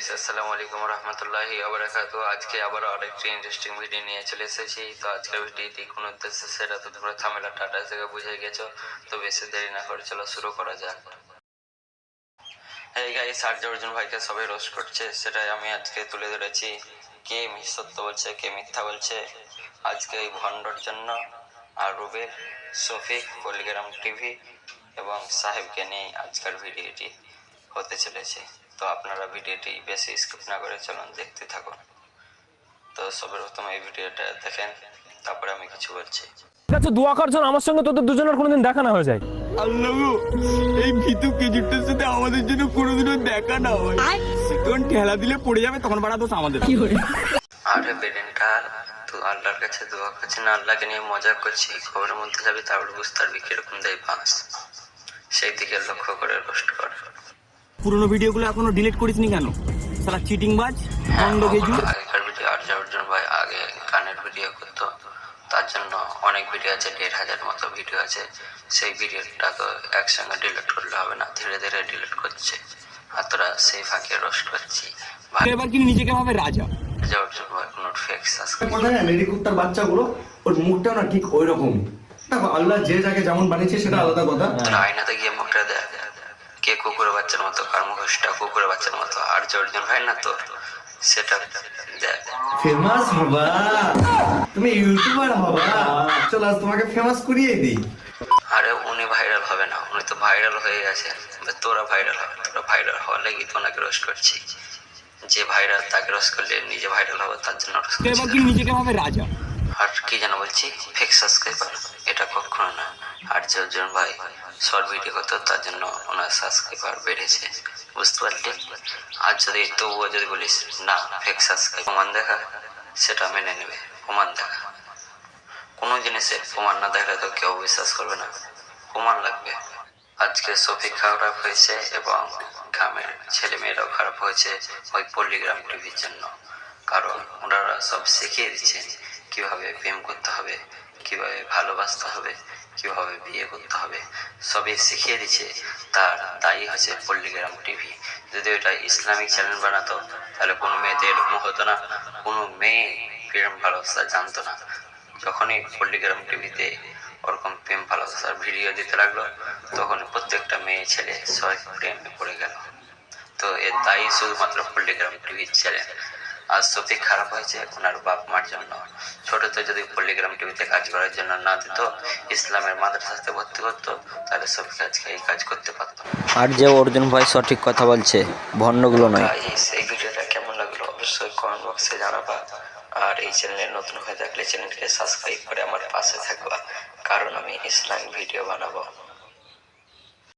Guys, আসসালামু আলাইকুম রহমতুল্লাহি ওয়া বারাকাতুহু। আজকে আবার আরেকটি ইন্টারেস্টিং ভিডিও নিয়ে চলে এসেছি। তো আজকের ভিডিওটি কোন উদ্দেশ্যে সেটা তো তোমরা থামেলা টাটা থেকে বুঝে গেছো। তো বেশি দেরি না করে চলো শুরু করা যাক। এই গাইস, আর্য অর্জুন ভাইকে সবাই রোস্ট করছে, সেটাই আমি আজকে তুলে ধরেছি। কে সত্য বলছে, কে মিথ্যা বলছে, আজকে এই ভণ্ডর জন্য আর রুবেল, শফিক, পল্লিগ্রাম টিভি এবং সাহেবকে নিয়ে আজকের ভিডিওটি হতে চলেছে। তো আপনারা ভিডিওটি বেশি স্কিপ না করে চলুন দেখতে থাকুন। তো সর্বপ্রথম এই ভিডিওটা দেখেন, তারপরে আমি কিছু বলছি। কাছে দোয়া করছেন আমার সঙ্গে তোদের দুজনের কোনোদিন দেখা না হয়ে যায়। আল্লাহ গো, এই ভিতু কেজুরটার সাথে আমাদের জন্য কোনোদিনও দেখা না হয়। তখন ঠেলা দিলে পড়ে যাবে, তখন বাড়া দোষ আমাদের। আরে বেরেনটা, তুই আল্লাহর কাছে দোয়া করছি না, আল্লাহকে নিয়ে মজা করছি। খবরের মধ্যে যাবি, তারপরে বুঝতে পারবি কিরকম দেয় পাস। সেই দিকে লক্ষ্য করে রোস্ট কর। পুরোনো ভিডিওগুলো এখনো ডিলিট করিসনি কেন? সালা চিটিং বাজ, বন্ধ কেজু। আগেকার ভিডিও আর্য অর্জুন ভাই আগে গানের ভিডিও করতো, তার জন্য অনেক ভিডিও আছে, 1,500 মতো ভিডিও আছে। সেই ভিডিওটা তো একসঙ্গে ডিলিট করলে হবে না, ধীরে ধীরে ডিলিট করছে। আর তোরা সেই ফাঁকে রোস্ট করছি। এবার কিন্তু নিজেকে ভাবে রাজা। আর্য অর্জুন ভাই কোনো ফেক সাবস্ক্রাইব কথা না, লেডি কুত্তার বাচ্চাগুলো ওর মুখটাও না ঠিক ওই রকমই। দেখো, আল্লাহ যে যাকে যেমন বানিয়েছে সেটা আলাদা কথা। তোরা আয়নাতে গিয়ে মুখটা দেখ, কে কুকুরের বাচ্চার মতো, কার মুখটা কুকুরের বাচ্চার মতো। আর্য অর্জুন ভাই না তোর, সেটা দেখ। ফেমাস হবা, তুমি ইউটিউবার হবা। চলো আজ তোমাকে ফেমাস করিয়ে দিই। আরে উনি ভাইরাল হবে না, উনি তো ভাইরাল হয়ে গেছে। তোরা ভাইরাল হবে, তোরা ভাইরাল হওয়ার লেগে তো ওনাকে রোস্ট করছি। যে ভাইরাল তাকে রোস্ট করলে নিজে ভাইরাল হবে, তার জন্য রোস্ট করছি। এবার কিন্তু নিজেকে ভাবে রাজা। আর কি যেন বলছি, ফেক সাবস্ক্রাইবার, এটা কখনো না। আর যে অর্জুন ভাই শর্ট ভিডিও করতো, তার জন্য ওনার সাবস্ক্রাইবার বেড়েছে, বুঝতে পারলি? আর যদি তবুও যদি বলিস না ফেক সাবস্ক্রাইব, প্রমাণ দেখা, সেটা মেনে নেবে। প্রমাণ দেখা, কোনো জিনিসের প্রমাণ না দেখলে তো কেউ বিশ্বাস করবে না, প্রমাণ লাগবে। আজকে শফিক খারাপ হয়েছে এবং গ্রামের ছেলে মেয়েরাও খারাপ হয়েছে ওই পল্লিগ্রাম টিভির জন্য। কারণ ওনারা সব শিখিয়ে দিচ্ছেন কিভাবে প্রেম করতে হবে, কিভাবে ভালোবাসতে হবে, কিভাবে বিয়ে করতে হবে, সবই শিখিয়ে দিচ্ছে। তার দায়ী হচ্ছে পল্লিগ্রাম টিভি। যদি ওটা ইসলামিক চ্যানেল বানাতো তাহলে কোনো মেয়েদের এরকম হতো না, কোনো মেয়ে প্রেম ভালোবাসা জানতো না। যখনই পল্লিগ্রাম টিভিতে ওরকম প্রেম ভালোবাসার ভিডিও দিতে লাগলো, তখন প্রত্যেকটা মেয়ে ছেলে সবাই প্রেমে পড়ে গেল। তো এর দায়ী শুধুমাত্র পল্লিগ্রাম টিভির চ্যানেল। আজ শফিক খারাপ হয়েছে ওনার বাপ মার জন্য। ছোটতে যদি পল্লিগ্রাম টিভিতে কাজ করার জন্য না দিত, ইসলামের মাদ্রাসাতে ভর্তি করতো, তাহলে শফিক আজকে এই কাজ করতে পারতো। আর যে অর্জুন ভাই সঠিক কথা বলছে, ভণ্ডগুলো নয়। এই ভিডিওটা কেমন লাগলো অবশ্যই কমেন্ট বক্সে জানাবা। আর এই চ্যানেলে নতুন হয়ে থাকলে চ্যানেলকে সাবস্ক্রাইব করে আমার পাশে থাকবা, কারণ আমি ইসলামিক ভিডিও বানাবো।